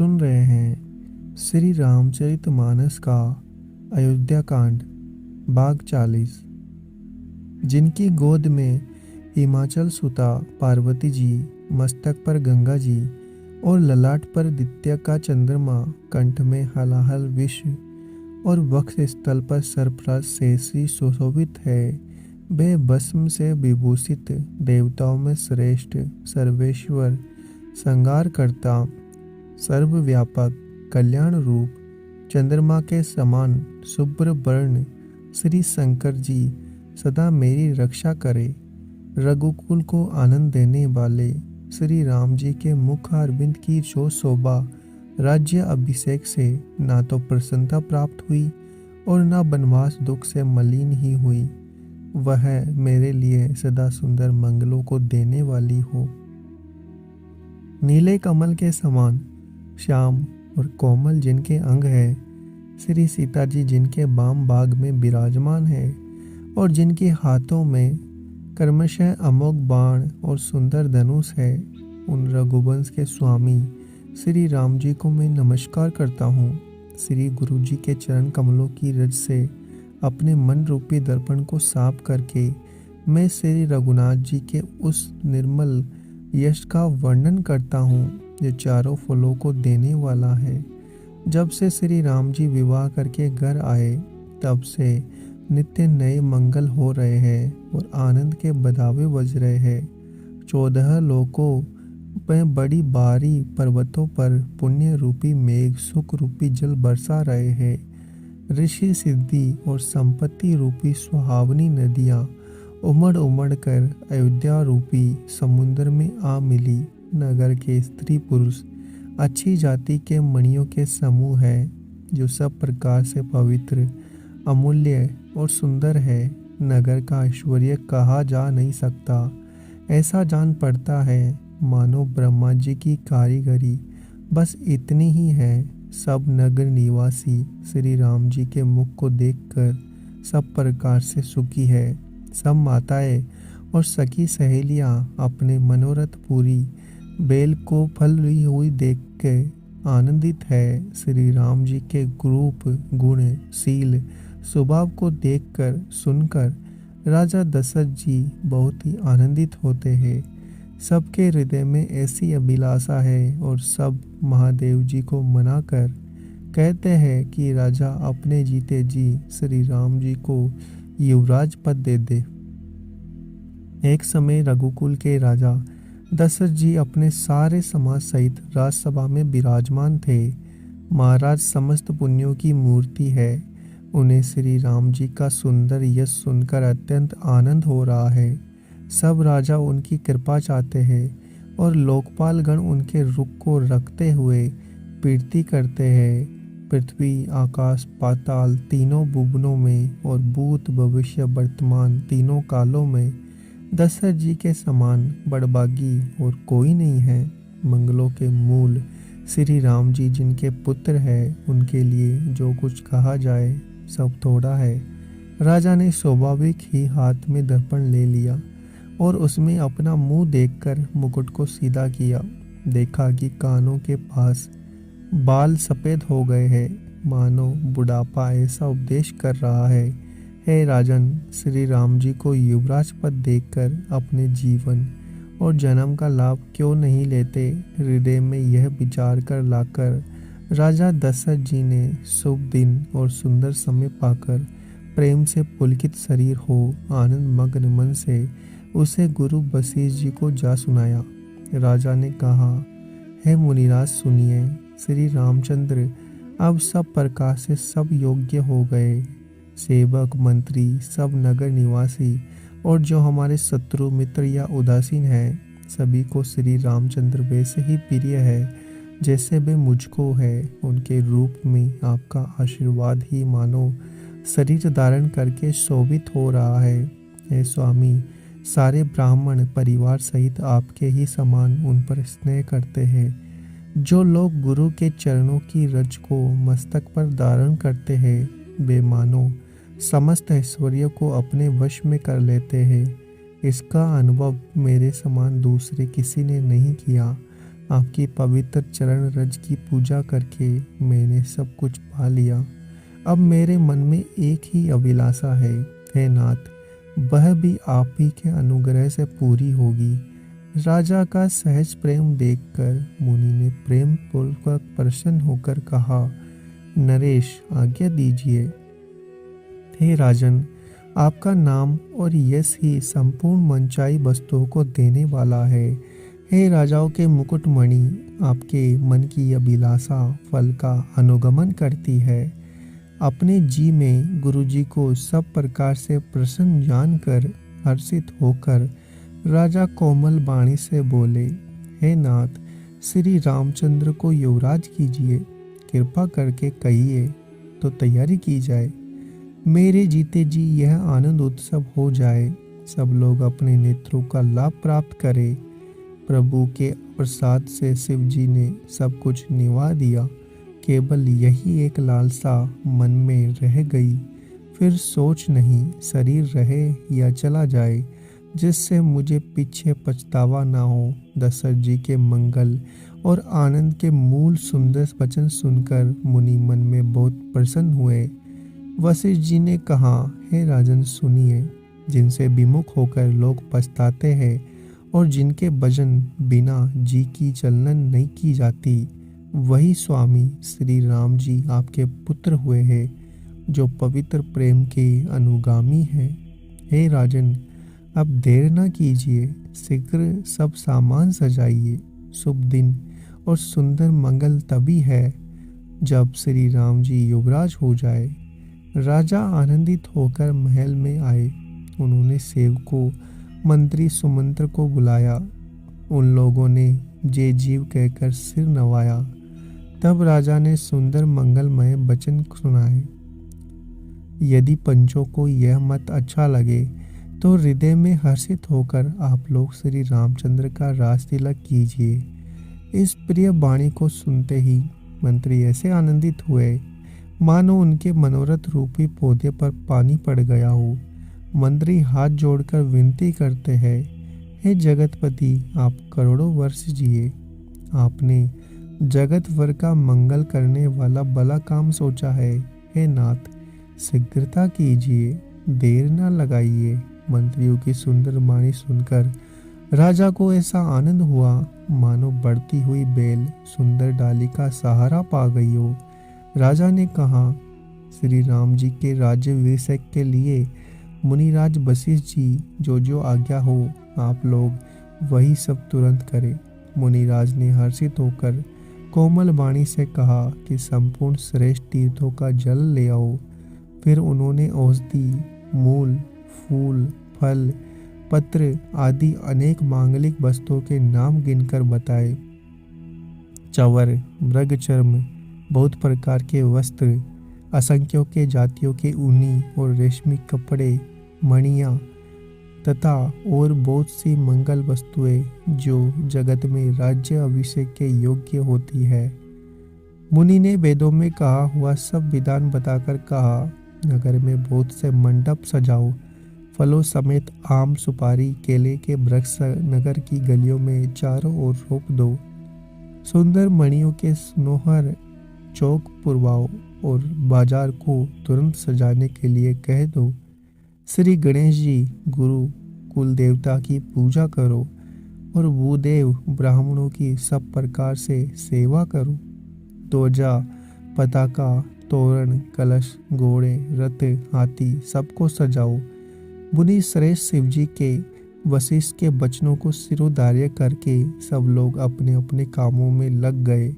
सुन रहे हैं श्री रामचरितमानस का अयोध्या कांड भाग 40। जिनकी गोद में हिमाचल सुता पार्वती जी, मस्तक पर गंगा जी और ललाट पर दित्य का चंद्रमा, कंठ में हलाहल विष और वक्ष स्थल पर सर्पराज शेषी सुशोभित है। वे भस्म से विभूषित देवताओं में श्रेष्ठ सर्वेश्वर, संहार करता, सर्वव्यापक, कल्याण रूप, चंद्रमा के समान शुभ्र वर्ण श्री शंकर जी सदा मेरी रक्षा करे। रघुकुल को आनंद देने वाले श्री राम जी के मुख अरविंद की जो शोभा राज्य अभिषेक से ना तो प्रसन्नता प्राप्त हुई और ना वनवास दुख से मलिन ही हुई, वह मेरे लिए सदा सुंदर मंगलों को देने वाली हो। नीले कमल के समान श्याम और कोमल जिनके अंग है, श्री सीता जी जिनके वाम भाग में विराजमान है और जिनके हाथों में क्रमशः अमोघ बाण और सुंदर धनुष है, उन रघुवंश के स्वामी श्री राम जी को मैं नमस्कार करता हूँ। श्री गुरु जी के चरण कमलों की रज से अपने मन रूपी दर्पण को साफ करके मैं श्री रघुनाथ जी के उस निर्मल यश का वर्णन करता हूँ जो चारों फलों को देने वाला है। जब से श्री राम जी विवाह करके घर आए, तब से नित्य नए मंगल हो रहे हैं और आनंद के बधावे बज रहे हैं। 14 लोकों में बड़ी भारी पर्वतों पर पुण्य रूपी मेघ सुख रूपी जल बरसा रहे हैं। ऋषि सिद्धि और संपत्ति रूपी सुहावनी नदियाँ उमड़ उमड़ कर अयोध्या रूपी समुद्र में आ मिली। नगर के स्त्री पुरुष अच्छी जाति के मणियों के समूह है, जो सब प्रकार से पवित्र, अमूल्य और सुंदर है। नगर का ऐश्वर्य कहा जा नहीं सकता। ऐसा जान पड़ता है मानो ब्रह्मा जी की कारीगरी बस इतनी ही है। सब नगर निवासी श्री राम जी के मुख को देखकर सब प्रकार से सुखी है। सब माताएं और सखी सहेलियां अपने मनोरथ पूरी बेल को फल रही हुई देख के आनंदित है। श्री राम जी के रूप, गुण, शील, स्वभाव को देखकर सुनकर राजा दशरथ जी बहुत ही आनंदित होते हैं। सबके हृदय में ऐसी अभिलाषा है और सब महादेव जी को मनाकर कहते हैं कि राजा अपने जीते जी श्री राम जी को युवराज पद दे दे। एक समय रघुकुल के राजा दशरथ जी अपने सारे समाज सहित राजसभा में विराजमान थे। महाराज समस्त पुण्यों की मूर्ति है। उन्हें श्री राम जी का सुंदर यश सुनकर अत्यंत आनंद हो रहा है। सब राजा उनकी कृपा चाहते हैं और लोकपाल गण उनके रुख को रखते हुए प्रीति करते हैं। पृथ्वी, आकाश, पाताल तीनों भुवनों में और भूत, भविष्य, वर्तमान तीनों कालों में दशरथ जी के समान बड़भागी और कोई नहीं है। मंगलों के मूल श्री राम जी जिनके पुत्र है, उनके लिए जो कुछ कहा जाए सब थोड़ा है। राजा ने स्वाभाविक ही हाथ में दर्पण ले लिया और उसमें अपना मुंह देखकर मुकुट को सीधा किया। देखा कि कानों के पास बाल सफेद हो गए हैं, मानो बुढ़ापा ऐसा उपदेश कर रहा है। हे राजन, श्री राम जी को युवराज पद देखकर अपने जीवन और जन्म का लाभ क्यों नहीं लेते। हृदय में यह विचार कर लाकर राजा दशरथ जी ने शुभ दिन और सुंदर समय पाकर प्रेम से पुलकित शरीर हो आनंद मग्न मन से उसे गुरु वशिष्ठ जी को जा सुनाया। राजा ने कहा, हे मुनिराज सुनिए, श्री रामचंद्र अब सब प्रकार से सब योग्य हो गए। सेवक, मंत्री, सब नगर निवासी और जो हमारे शत्रु, मित्र या उदासीन हैं, सभी को श्री रामचंद्र वैसे ही प्रिय है जैसे वे मुझको है। उनके रूप में आपका आशीर्वाद ही मानो शरीर धारण करके शोभित हो रहा है। हे स्वामी, सारे ब्राह्मण परिवार सहित आपके ही समान उन पर स्नेह करते हैं। जो लोग गुरु के चरणों की रज को मस्तक पर धारण करते हैं, वे मानो समस्त ऐश्वर्य को अपने वश में कर लेते हैं। इसका अनुभव मेरे समान दूसरे किसी ने नहीं किया। आपकी पवित्र चरण रज की पूजा करके मैंने सब कुछ पा लिया। अब मेरे मन में एक ही अभिलाषा है, हे नाथ, वह भी आप ही के अनुग्रह से पूरी होगी। राजा का सहज प्रेम देखकर मुनि ने प्रेम पूर्वक प्रसन्न होकर कहा, नरेश, आज्ञा दीजिए। हे राजन, आपका नाम और यश ही संपूर्ण मनचाही वस्तुओं को देने वाला है। हे राजाओं के मुकुटमणि, आपके मन की अभिलाषा फल का अनुगमन करती है। अपने जी में गुरुजी को सब प्रकार से प्रसन्न जानकर हर्षित होकर राजा कोमल वाणी से बोले, हे नाथ, श्री रामचंद्र को युवराज कीजिए। कृपा करके कहिए तो तैयारी की जाए। मेरे जीते जी यह आनंद उत्सव हो जाए। सब लोग अपने नेत्रों का लाभ प्राप्त करें। प्रभु के प्रसाद से शिव जी ने सब कुछ निभा दिया। केवल यही एक लालसा मन में रह गई। फिर सोच नहीं, शरीर रहे या चला जाए, जिससे मुझे पीछे पछतावा ना हो। दशरथ जी के मंगल और आनंद के मूल सुंदर वचन सुनकर मुनि मन में बहुत प्रसन्न हुए। वशिष्ठ जी ने कहा, हे राजन, सुनिए, जिनसे विमुख होकर लोग पछताते हैं और जिनके भजन बिना जी की चलन नहीं की जाती, वही स्वामी श्री राम जी आपके पुत्र हुए हैं, जो पवित्र प्रेम के अनुगामी हैं। हे राजन, अब देर न कीजिए, शीघ्र सब सामान सजाइए। शुभ दिन और सुंदर मंगल तभी है जब श्री राम जी युवराज हो जाए। राजा आनंदित होकर महल में आए। उन्होंने सेवकों, मंत्री, सुमंत्र को बुलाया। उन लोगों ने जय जीव कहकर सिर नवाया। तब राजा ने सुंदर मंगलमय वचन सुनाए। यदि पंचों को यह मत अच्छा लगे तो हृदय में हर्षित होकर आप लोग श्री रामचंद्र का राज तिलक कीजिए। इस प्रिय वाणी को सुनते ही मंत्री ऐसे आनंदित हुए मानो उनके मनोरथ रूपी पौधे पर पानी पड़ गया हो। मंत्री हाथ जोड़कर विनती करते हैं, हे जगतपति, आप करोड़ों वर्ष जिए। आपने जगत भर का मंगल करने वाला भला काम सोचा है। हे नाथ, शीघ्रता कीजिए, देर न लगाइए। मंत्रियों की सुंदर वाणी सुनकर राजा को ऐसा आनंद हुआ मानो बढ़ती हुई बेल सुंदर डाली का सहारा पा गई हो। राजा ने कहा, श्री राम जी के राज्याभिषेक के लिए मुनिराज वशिष्ठ जी जो आज्ञा हो, आप लोग वही सब तुरंत करें। मुनिराज ने हर्षित होकर कोमल वाणी से कहा कि संपूर्ण श्रेष्ठ तीर्थों का जल ले आओ। फिर उन्होंने औषधि, मूल, फूल, फल, पत्र आदि अनेक मांगलिक वस्तुओं के नाम गिनकर बताए। चंवर, मृग चर्म, बहुत प्रकार के वस्त्र, असंख्यों के जातियों के ऊनी और रेशमी कपड़े, मणियाँ तथा और बहुत सी मंगल वस्तुएं जो जगत में राज्य अभिषेक के योग्य होती है। मुनि ने वेदों में कहा हुआ सब विधान बताकर कहा, नगर में बहुत से मंडप सजाओ। फलों समेत आम, सुपारी, केले के वृक्ष नगर की गलियों में चारों ओर रोप दो। सुंदर मणियों के सुनोहर चौक पुरवाओ और बाजार को तुरंत सजाने के लिए कह दो। श्री गणेश जी, गुरु कुल देवता की पूजा करो और भूदेव ब्राह्मणों की सब प्रकार से सेवा करो। ध्वजा, पताका, तोरण, कलश, घोड़े, रथ, हाथी सबको सजाओ। मुनि श्रेष्ठ शिवजी के वशिष्ठ के वचनों को सिरोधार्य करके सब लोग अपने अपने कामों में लग गए।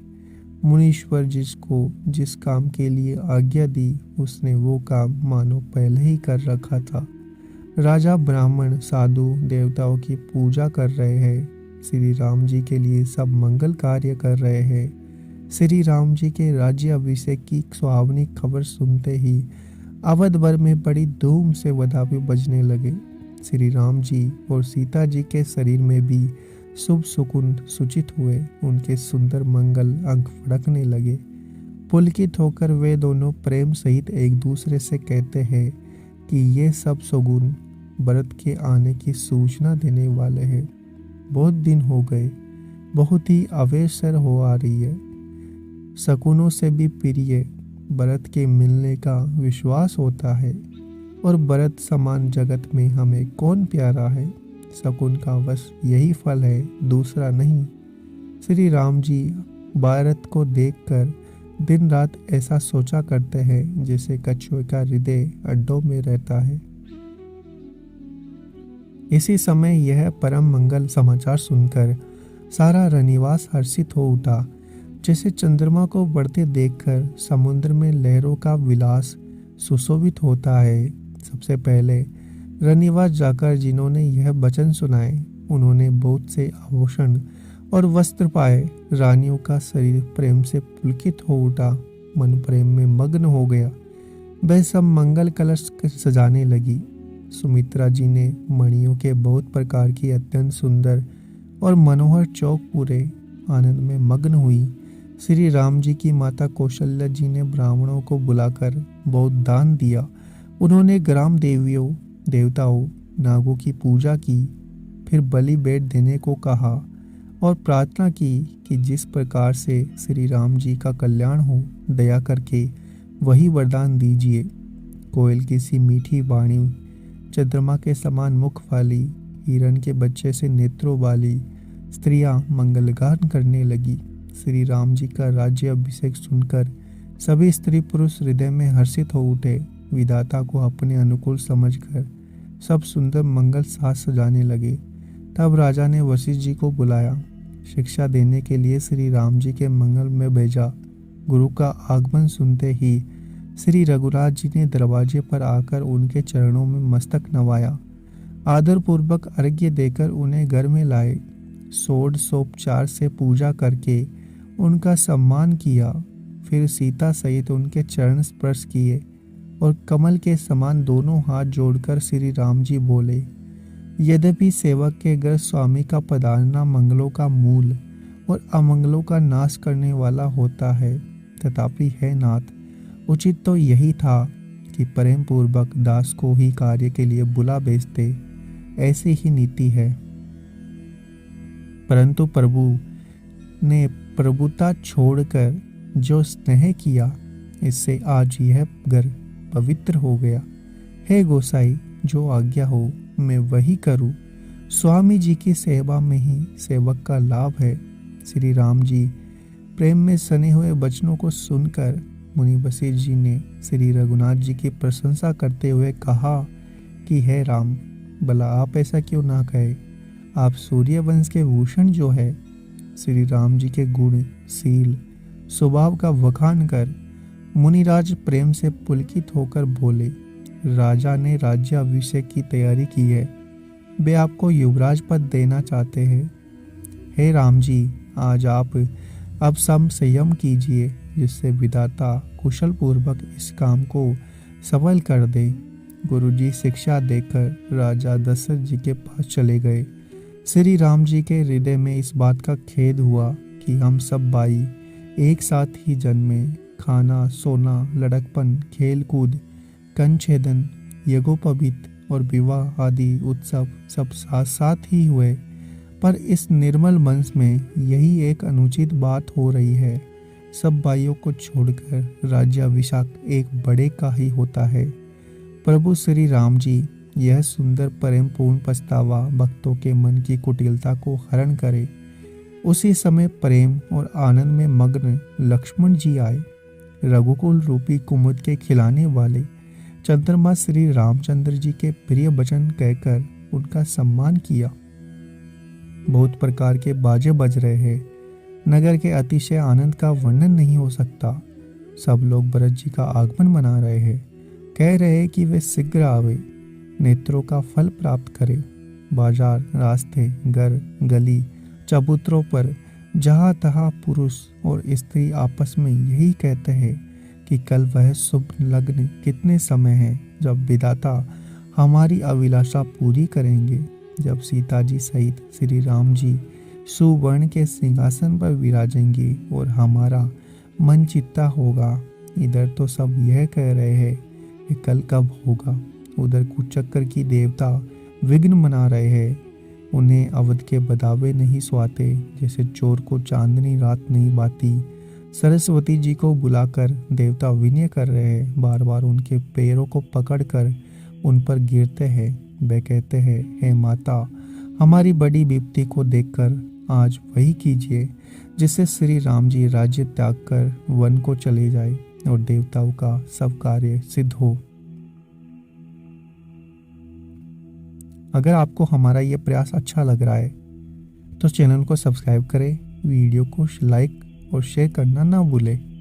मुनीश्वर जिसको जिस काम के लिए आज्ञा दी, उसने वो काम मानो पहले ही कर रखा था। राजा, ब्राह्मण, साधु देवताओं की पूजा कर रहे हैं। श्री राम जी के लिए सब मंगल कार्य कर रहे हैं। श्री राम जी के राज्य अभिषेक की सुहावनी खबर सुनते ही अवध भर में बड़ी धूम से बधाई बजने लगे। श्री राम जी और सीता जी के शरीर में भी शुभ सुकुन सूचित हुए। उनके सुंदर मंगल अंग फड़कने लगे। पुलकित होकर वे दोनों प्रेम सहित एक दूसरे से कहते हैं कि ये सब सुगुन भरत के आने की सूचना देने वाले हैं। बहुत दिन हो गए, बहुत ही अवसर हो आ रही है। शकुनों से भी प्रिय भरत के मिलने का विश्वास होता है, और भरत समान जगत में हमें कौन प्यारा है। शकुन का बस यही फल है, दूसरा नहीं। श्री राम जी भारत को देखकर दिन रात ऐसा सोचा करते हैं जैसे कछुए का हृदय अड्डों में रहता है। इसी समय यह परम मंगल समाचार सुनकर सारा रनिवास हर्षित हो उठा। जैसे चंद्रमा को बढ़ते देखकर समुद्र में लहरों का विलास सुशोभित होता है। सबसे पहले रनिवास जाकर जिन्होंने यह वचन सुनाए, उन्होंने बहुत से आभूषण और वस्त्र पाए। रानियों का शरीर प्रेम से पुलकित हो उठा, मन प्रेम में मग्न हो गया। वह सब मंगल कलश सजाने लगी। सुमित्रा जी ने मणियों के बहुत प्रकार की अत्यंत सुंदर और मनोहर चौक पूरे आनंद में मग्न हुई। श्री राम जी की माता कौशल्या जी ने ब्राह्मणों को बुलाकर बहुत दान दिया। उन्होंने ग्राम देवियों देवताओं नागों की पूजा की, फिर बलि भेंट देने को कहा और प्रार्थना की कि जिस प्रकार से श्री राम जी का कल्याण हो, दया करके वही वरदान दीजिए। कोयल की सी मीठी वाणी, चंद्रमा के समान मुख वाली, हिरण के बच्चे से नेत्रों वाली स्त्रियां मंगलगान करने लगी। श्री राम जी का राज्य अभिषेक सुनकर सभी स्त्री पुरुष हृदय में हर्षित हो उठे। विधाता को अपने अनुकूल समझकर सब सुंदर मंगल साज सजाने लगे। तब राजा ने वशिष्ठ जी को बुलाया, शिक्षा देने के लिए श्री राम जी के मंगल में भेजा। गुरु का आगमन सुनते ही श्री रघुराज जी ने दरवाजे पर आकर उनके चरणों में मस्तक नवाया। आदर पूर्वक अर्घ्य देकर उन्हें घर में लाए। षोडशोपचार से पूजा करके उनका सम्मान किया। फिर सीता सहित उनके चरण स्पर्श किए और कमल के समान दोनों हाथ जोड़कर श्री राम जी बोले, यद्यपि सेवक के घर स्वामी का पधारना मंगलों का मूल और अमंगलों का नाश करने वाला होता है, तथापि है नाथ, उचित तो यही था कि प्रेम पूर्वक दास को ही कार्य के लिए बुला भेजते। ऐसी ही नीति है। परंतु प्रभु ने प्रभुता छोड़कर जो स्नेह किया, इससे आज यह घर पवित्र हो गया। हे गोसाई, जो आज्ञा हो मैं वही करूं। स्वामी जी की सेवा में ही सेवक का लाभ है। श्री राम जी प्रेम में सने हुए वचनों को सुनकर मुनि वशिष्ठ जी ने श्री रघुनाथ जी की प्रशंसा करते हुए कहा कि हे राम, भला आप ऐसा क्यों ना कहे। आप सूर्य वंश के भूषण जो है। श्री राम जी के गुण, सील, स्वभाव का वखान कर मुनिराज प्रेम से पुलकित होकर बोले, राजा ने राज्याभिषेक की तैयारी की है। वे आपको युवराज पद देना चाहते हैं। हे राम जी, आज आप अब संयम कीजिए, जिससे विधाता कुशल पूर्वक इस काम को सफल कर दे। गुरुजी शिक्षा देकर राजा दशरथ जी के पास चले गए। श्री राम जी के हृदय में इस बात का खेद हुआ कि हम सब भाई एक साथ ही जन्मे। खाना, सोना, लड़कपन, खेल कूद, कंछेदन, यज्ञोपवीत और विवाह आदि उत्सव सब साथ साथ ही हुए, पर इस निर्मल वंश में यही एक अनुचित बात हो रही है। सब भाइयों को छोड़कर राज्याभिषेक एक बड़े का ही होता है। प्रभु श्री राम जी यह सुंदर प्रेम पूर्ण पछतावा भक्तों के मन की कुटिलता को हरण करे। उसी समय प्रेम और आनंद में मग्न लक्ष्मण जी आए। रघुकुल रूपी कुमुद के खिलाने वाले चंद्रमा श्री रामचंद्र जी के प्रिय वचन कहकर उनका सम्मान किया। बहुत प्रकार के बाजे बज रहे हैं। नगर के अतिशय आनंद का वर्णन नहीं हो सकता। सब लोग भरत जी का आगमन मना रहे हैं, कह रहे हैं कि वे शीघ्र आवे, नेत्रों का फल प्राप्त करे। बाजार, रास्ते, घर, गली, चबूतरों पर जहाँ तहाँ पुरुष और स्त्री आपस में यही कहते हैं कि कल वह शुभ लग्न कितने समय है जब विधाता हमारी अभिलाषा पूरी करेंगे, जब सीता जी सहित श्री राम जी सुवर्ण के सिंहासन पर विराजेंगे और हमारा मन चित्ता होगा। इधर तो सब यह कह रहे हैं कि कल कब होगा। उधर कुचक्कर की देवता विघ्न मना रहे हैं। उन्हें अवध के बदावे नहीं सुहाते, जैसे चोर को चांदनी रात नहीं बाती। सरस्वती जी को बुलाकर देवता विनय कर रहे हैं, बार बार उनके पैरों को पकड़कर उन पर गिरते हैं। वे कहते हैं, हे माता, हमारी बड़ी विपत्ति को देखकर आज वही कीजिए जिससे श्री राम जी राज्य त्याग कर वन को चले जाए और देवताओं का सब कार्य सिद्ध हो। अगर आपको हमारा ये प्रयास अच्छा लग रहा है तो चैनल को सब्सक्राइब करें, वीडियो को लाइक और शेयर करना ना भूलें।